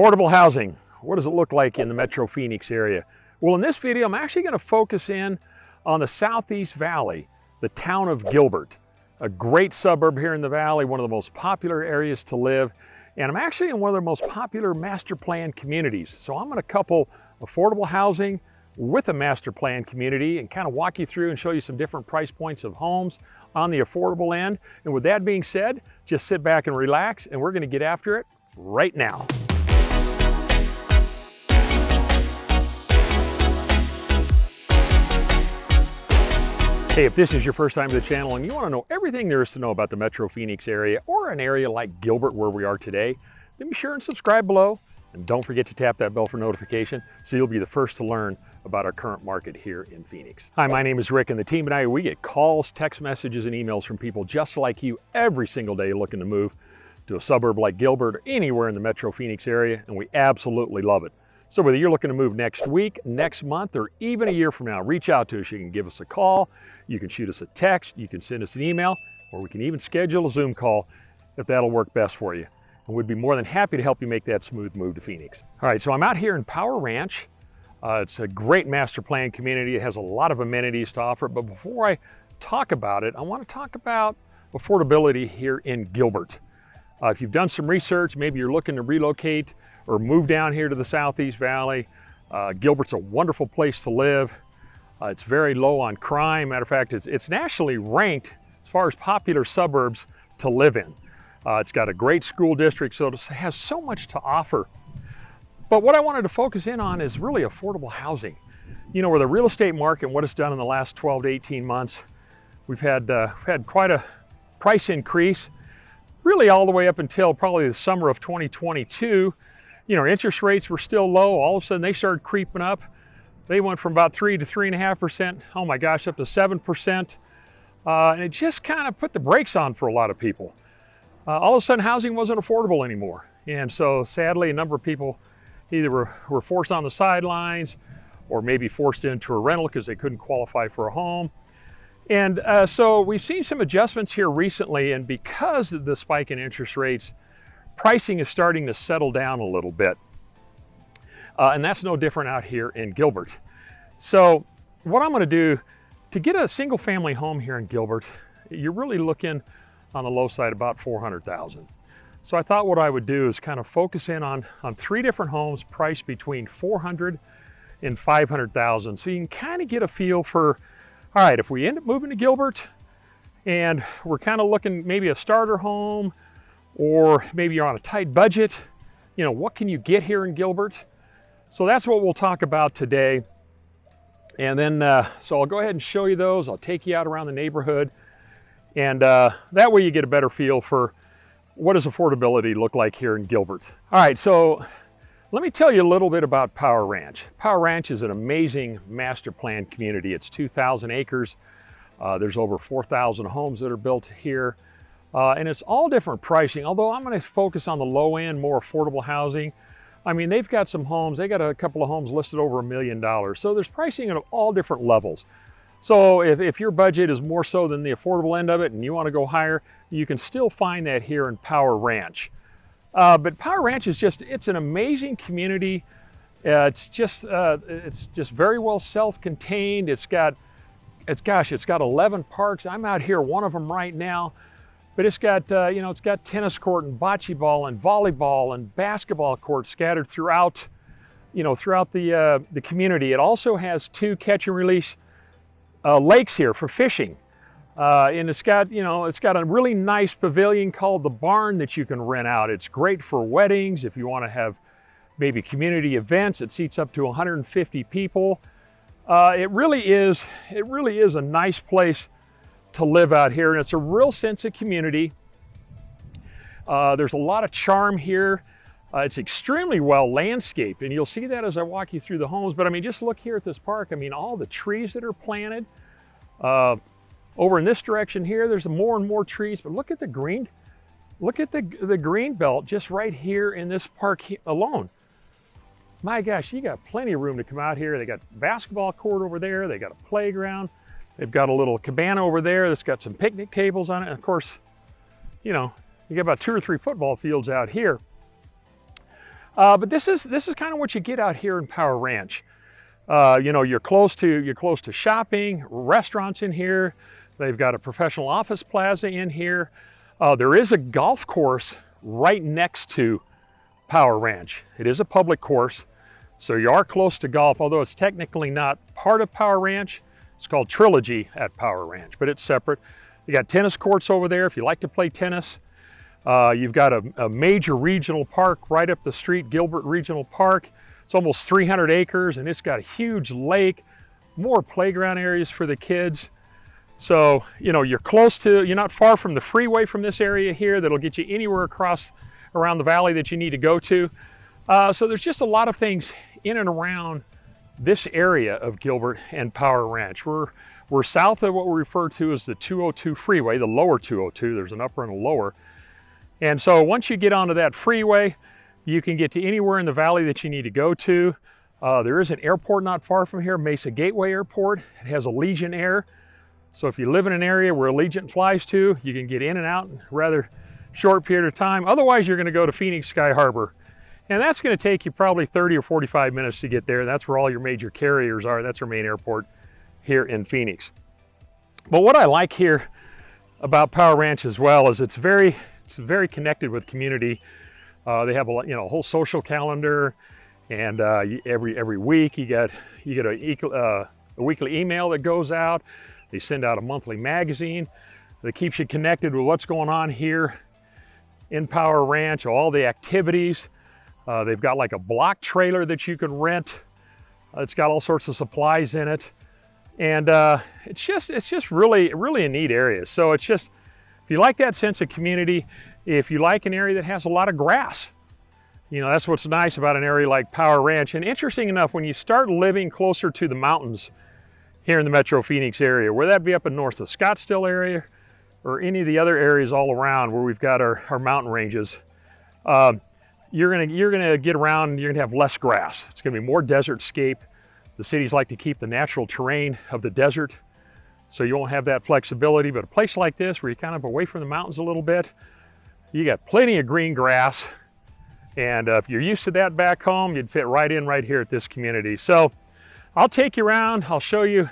Affordable housing. What does it look like in the Metro Phoenix area? Well, in this video, I'm actually going to focus in on the Southeast Valley, the town of Gilbert, a great suburb here in the valley, one of the most popular areas to live. And I'm actually in one of the most popular master plan communities. So I'm going to couple affordable housing with a master plan community and kind of walk you through and show you some different price points of homes on the affordable end. And with that being said, just sit back and relax, and we're going to get after it right now. Hey, if this is your first time to the channel and you want to know everything there is to know about the Metro Phoenix area or an area like Gilbert where we are today, then be sure and subscribe below. And don't forget to tap that bell for notification so you'll be the first to learn about our current market here in Phoenix. Hi, my name is Rick, and the team and I, we get calls, text messages, and emails from people just like you every single day looking to move to a suburb like Gilbert or anywhere in the Metro Phoenix area, and we absolutely love it. So whether you're looking to move next week, next month, or even a year from now, reach out to us. You can give us a call, you can shoot us a text, you can send us an email, or we can even schedule a Zoom call if that'll work best for you. And we'd be more than happy to help you make that smooth move to Phoenix. All right, so I'm out here in Power Ranch. It's a great master plan community. It has a lot of amenities to offer. But before I talk about it, I want to talk about affordability here in Gilbert. If you've done some research, maybe you're looking to relocate or move down here to the Southeast Valley, Gilbert's a wonderful place to live. It's very low on crime. Matter of fact, it's nationally ranked as far as popular suburbs to live in. It's got a great school district, so it has so much to offer. But what I wanted to focus in on is really affordable housing. You know, where the real estate market, what it's done in the last 12 to 18 months, we've had quite a price increase, really all the way up until probably the summer of 2022. You know, interest rates were still low. All of a sudden they started creeping up. They went from about 3 to 3.5%, oh my gosh, up to 7%. And it just kind of put the brakes on for a lot of people. All of a sudden housing wasn't affordable anymore. And so sadly, a number of people either were forced on the sidelines or maybe forced into a rental because they couldn't qualify for a home. And so we've seen some adjustments here recently, and because of the spike in interest rates, pricing is starting to settle down a little bit. And that's no different out here in Gilbert. So what I'm going to do, to get a single family home here in Gilbert, you're really looking on the low side about $400,000. So I thought what I would do is kind of focus in on 3 different homes priced between $400,000 and $500,000. So you can kind of get a feel for, all right, if we end up moving to Gilbert and we're kind of looking maybe a starter home, or maybe you're on a tight budget, you know, what can you get here in Gilbert? So that's what we'll talk about today. And then, so I'll go ahead and show you those. I'll take you out around the neighborhood. And that way you get a better feel for what does affordability look like here in Gilbert. All right, so let me tell you a little bit about Power Ranch. Power Ranch is an amazing master plan community. It's 2,000 acres. There's over 4,000 homes that are built here. And it's all different pricing, although I'm going to focus on the low end, more affordable housing. I mean, they've got some homes, they got a couple of homes listed over $1 million. So there's pricing at all different levels. So if your budget is more so than the affordable end of it and you want to go higher, you can still find that here in Power Ranch. But Power Ranch is it's an amazing community. It's just very well self-contained. It's got 11 parks. I'm out here, one of them right now. But it's got, you know, it's got tennis court and bocce ball and volleyball and basketball courts scattered throughout, you know, throughout the community. It also has 2 catch and release lakes here for fishing. And it's got, you know, it's got a really nice pavilion called the Barn that you can rent out. It's great for weddings. If you want to have maybe community events, it seats up to 150 people. It really is a nice place to live out here, and it's a real sense of community. There's a lot of charm here. It's extremely well landscaped, and you'll see that as I walk you through the homes. But I mean, just look here at this park. I mean, all the trees that are planted. Over in this direction here, there's more and more trees, but look at the green. Look at the green belt just right here in this park alone. My gosh, you got plenty of room to come out here. They got basketball court over there. They got a playground. They've got a little cabana over there that's got some picnic tables on it. And of course, you know, you got about 2 or 3 football fields out here. But this is kind of what you get out here in Power Ranch. You know, you're close to shopping, restaurants in here. They've got a professional office plaza in here. There is a golf course right next to Power Ranch. It is a public course, so you are close to golf, although it's technically not part of Power Ranch. It's called Trilogy at Power Ranch, but it's separate. You got tennis courts over there if you like to play tennis. You've got a major regional park right up the street, Gilbert Regional Park. It's almost 300 acres, and it's got a huge lake, more playground areas for the kids. So, you know, you're not far from the freeway from this area here that'll get you anywhere around the valley that you need to go to. So there's just a lot of things in and around this area of Gilbert and Power Ranch. We're south of what we refer to as the 202 freeway, the lower 202. There's an upper and a lower. And so once you get onto that freeway, you can get to anywhere in the valley that you need to go to. There is an airport not far from here, Mesa Gateway Airport. It has Allegiant Air. So if you live in an area where Allegiant flies to, you can get in and out in a rather short period of time. Otherwise, you're going to go to Phoenix Sky Harbor. And that's going to take you probably 30 or 45 minutes to get there. That's where all your major carriers are. That's our main airport here in Phoenix. But what I like here about Power Ranch as well is it's very connected with community. They have a whole social calendar, and every week you get a weekly email that goes out. They send out a monthly magazine that keeps you connected with what's going on here in Power Ranch, all the activities. They've got like a block trailer that you can rent. It's got all sorts of supplies in it, and it's just really a neat area. So it's just, if you like that sense of community, if you like an area that has a lot of grass, you know, that's what's nice about an area like Power Ranch. And interesting enough, when you start living closer to the mountains here in the Metro Phoenix area, whether that be up in north of Scottsdale area or any of the other areas all around where we've got our mountain ranges, you're gonna get around, you're gonna have less grass. It's gonna be more desert scape. The cities like to keep the natural terrain of the desert, so you won't have that flexibility. But a place like this, where you're kind of away from the mountains a little bit, you got plenty of green grass. And if you're used to that back home, you'd fit right in right here at this community. So I'll take you around. I'll show you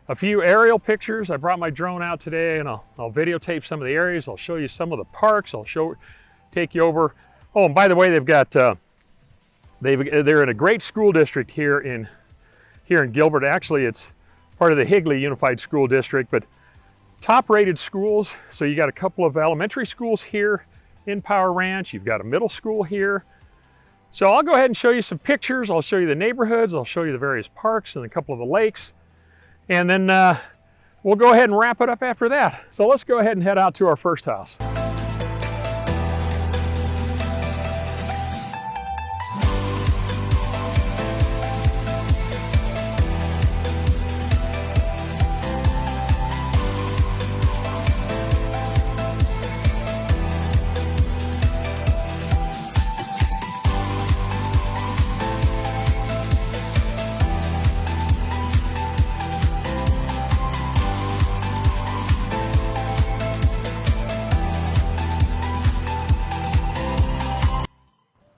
a few aerial pictures. I brought my drone out today, and I'll videotape some of the areas. I'll show you some of the parks. Take you over. Oh, and by the way, they're in a great school district here in Gilbert. Actually, it's part of the Higley Unified School District, but top-rated schools. So you got a couple of elementary schools here in Power Ranch. You've got a middle school here. So I'll go ahead and show you some pictures. I'll show you the neighborhoods. I'll show you the various parks and a couple of the lakes. And then we'll go ahead and wrap it up after that. So let's go ahead and head out to our first house.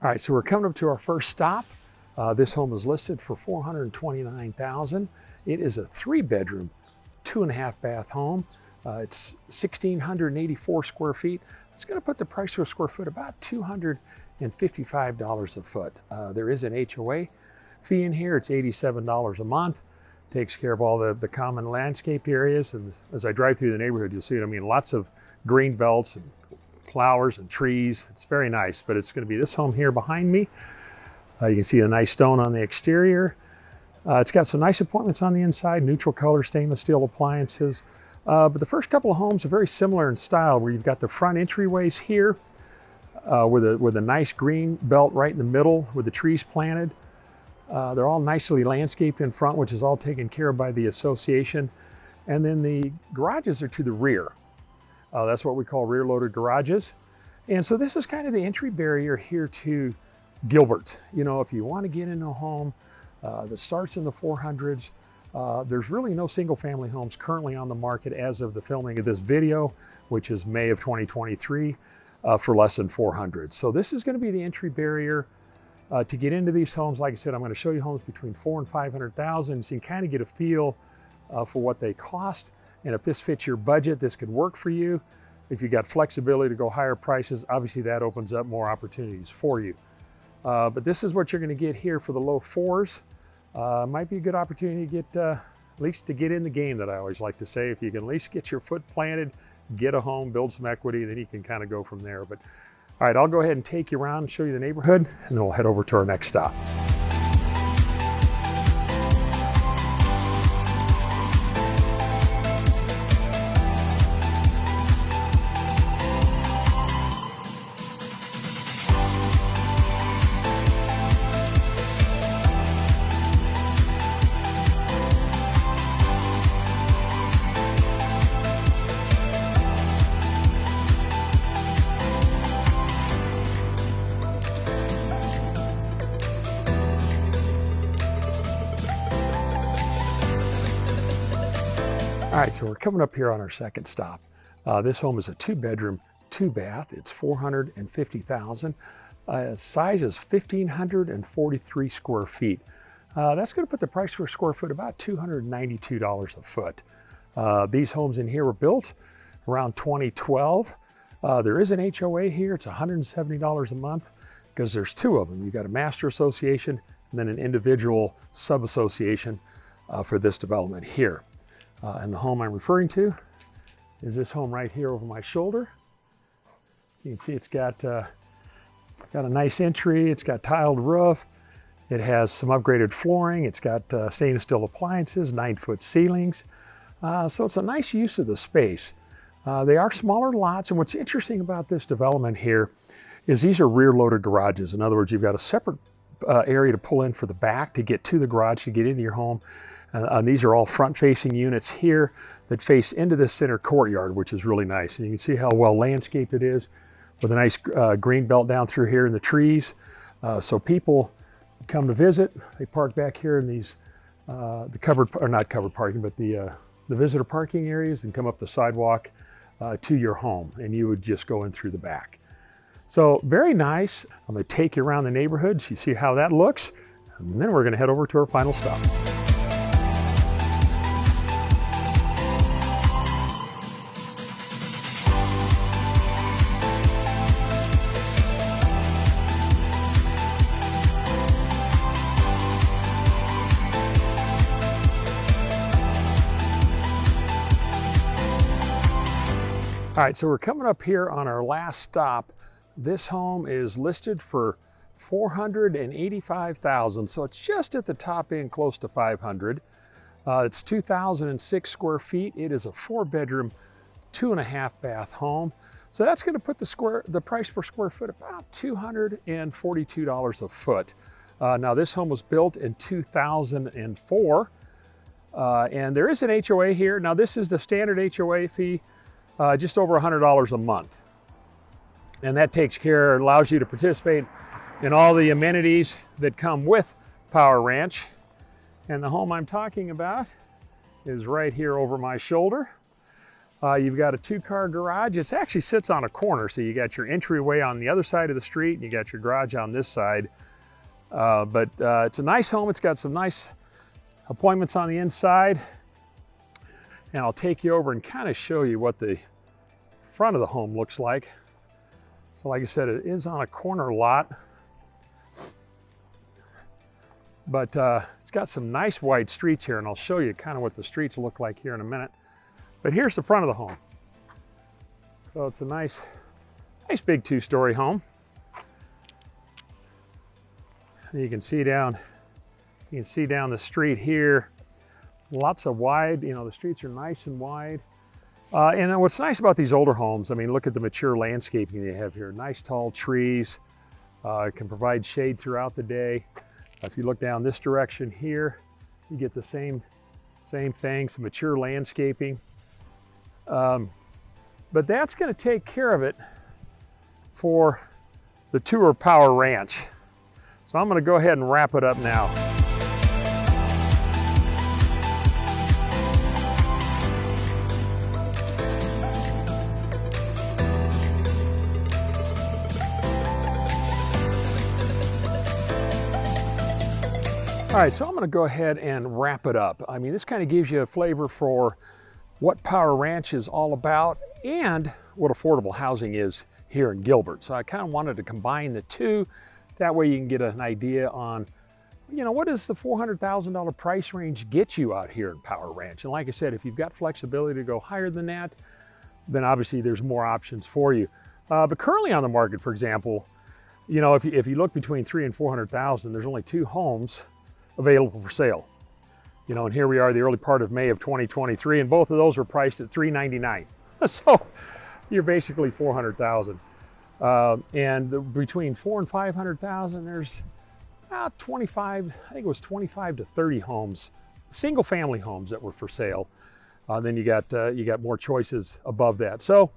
All right, so we're coming up to our first stop. This home is listed for $429,000. It is a 3-bedroom, 2.5 bath home. It's 1,684 square feet. It's going to put the price per square foot about $255 a foot. There is an HOA fee in here. It's $87 a month. Takes care of all the common landscaped areas. And as I drive through the neighborhood, you'll see it. I mean, lots of green belts and flowers and trees. It's very nice, but it's going to be this home here behind me. You can see a nice stone on the exterior. It's got some nice appointments on the inside, neutral color stainless steel appliances. But the first couple of homes are very similar in style, where you've got the front entryways here with a nice green belt right in the middle with the trees planted. They're all nicely landscaped in front, which is all taken care of by the association. And then the garages are to the rear. That's what we call rear-loaded garages. And so this is kind of the entry barrier here to Gilbert. You know, if you want to get into a home that starts in the 400s, there's really no single-family homes currently on the market as of the filming of this video, which is May of 2023, for less than 400. So this is going to be the entry barrier. To get into these homes, like I said, I'm going to show you homes between $400,000 and $500,000, so you can kind of get a feel for what they cost. And if this fits your budget, this could work for you. If you got flexibility to go higher prices, obviously that opens up more opportunities for you. But this is what you're going to get here for the low fours. Might be a good opportunity to get, at least to get in the game, that I always like to say. If you can at least get your foot planted, get a home, build some equity, then you can kind of go from there. But all right, I'll go ahead and take you around and show you the neighborhood, and then we'll head over to our next stop. All right, so we're coming up here on our second stop. This home is a 2-bedroom, 2-bath. It's $450,000. Size is 1,543 square feet. That's going to put the price per square foot about $292 a foot. These homes in here were built around 2012. There is an HOA here. It's $170 a month because there's 2 of them. You've got a master association and then an individual sub-association for this development here. And the home I'm referring to is this home right here over my shoulder. You can see it's got a nice entry. It's got tiled roof. It has some upgraded flooring. It's got stainless steel appliances, 9-foot ceilings. So it's a nice use of the space. They are smaller lots, and what's interesting about this development here is these are rear-loaded garages. In other words, you've got a separate area to pull in for the back to get to the garage to get into your home. These are all front-facing units here that face into this center courtyard, which is really nice. And you can see how well landscaped it is with a nice green belt down through here in the trees. So people come to visit. They park back here in these, the covered, or not covered parking, but the visitor parking areas, and come up the sidewalk to your home. And you would just go in through the back. So very nice. I'm going to take you around the neighborhood so you see how that looks. And then we're going to head over to our final stop. All right, so we're coming up here on our last stop. This home is listed for $485,000, so it's just at the top end, close to $500,000. It's 2,006 square feet. It is a 4-bedroom, 2.5-bath home. So that's going to put the price per square foot about $242 a foot. Now this home was built in 2004, and there is an HOA here. Now this is the standard HOA fee. Just over $100 a month. And that takes care, allows you to participate in all the amenities that come with Power Ranch. And the home I'm talking about is right here over my shoulder. You've got a 2-car garage. It actually sits on a corner, so you got your entryway on the other side of the street, and you got your garage on this side. But it's a nice home. It's got some nice appointments on the inside. And I'll take you over and kind of show you what the front of the home looks like. So like I said, it is on a corner lot, but it's got some nice wide streets here, and I'll show you kind of what the streets look like here in a minute. But here's the front of the home. So it's a nice big 2-story home. You can see down the street here. Lots of wide, the streets are nice and wide. And what's nice about these older homes, I mean, look at the mature landscaping they have here. Nice tall trees, can provide shade throughout the day. If you look down this direction here, you get the same thing, some mature landscaping. But that's going to take care of it for the tour Power Ranch. So I'm going to go ahead and wrap it up now. All right, so I'm going to go ahead and wrap it up. I mean, this kind of gives you a flavor for what Power Ranch is all about and what affordable housing is here in Gilbert. So I kind of wanted to combine the two. That way you can get an idea on, you know, what does the $400,000 price range get you out here in Power Ranch? And like I said, if you've got flexibility to go higher than that, then obviously there's more options for you. But currently on the market, for example, you know, if you look between 300,000 and 400,000, there's only 2 homes available for sale. You know, and here we are the early part of May of 2023, and both of those were priced at $399. So you're basically 400,000. And between 400,000 and 500,000, there's about 25, I think it was 25 to 30 homes, single family homes that were for sale. Then you got more choices above that. So,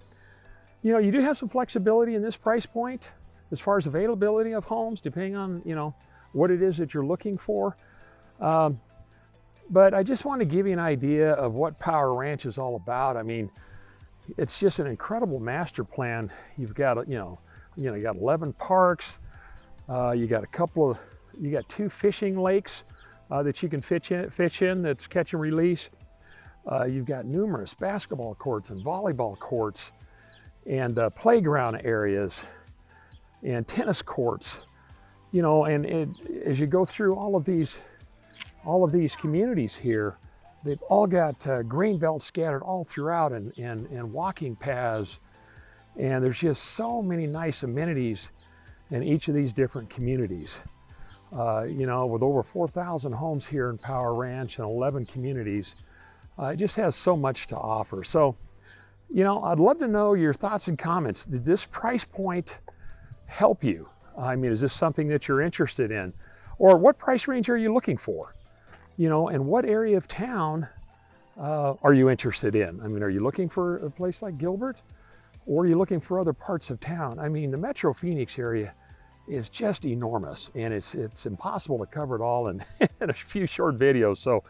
you know, you do have some flexibility in this price point as far as availability of homes, depending on, you know, what it is that you're looking for. But I just want to give you an idea of what Power Ranch is all about. I mean, it's just an incredible master plan. You've got, you got 11 parks. You got 2 fishing lakes that you can fish in that's catch and release. You've got numerous basketball courts and volleyball courts and playground areas and tennis courts. You know, and as you go through all of these communities here, they've all got green belts scattered all throughout and walking paths. And there's just so many nice amenities in each of these different communities. You know, with over 4,000 homes here in Power Ranch and 11 communities, it just has so much to offer. So, you know, I'd love to know your thoughts and comments. Did this price point help you? I mean, is this something that you're interested in? Or what price range are you looking for? You know, and what area of town are you interested in? I mean, are you looking for a place like Gilbert? Or are you looking for other parts of town? I mean, the Metro Phoenix area is just enormous, and it's impossible to cover it all in, in a few short videos. So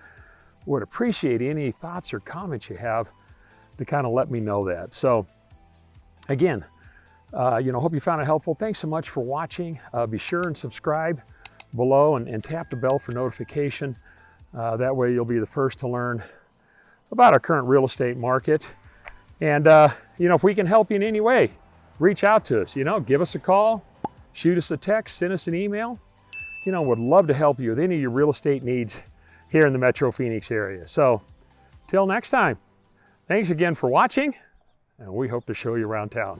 would appreciate any thoughts or comments you have to kind of let me know that. So again, you know, hope you found it helpful. Thanks so much for watching. Be sure and subscribe below and tap the bell for notification. That way you'll be the first to learn about our current real estate market. And, you know, if we can help you in any way, reach out to us, you know, give us a call, shoot us a text, send us an email. You know, would love to help you with any of your real estate needs here in the Metro Phoenix area. So till next time, thanks again for watching, and we hope to show you around town.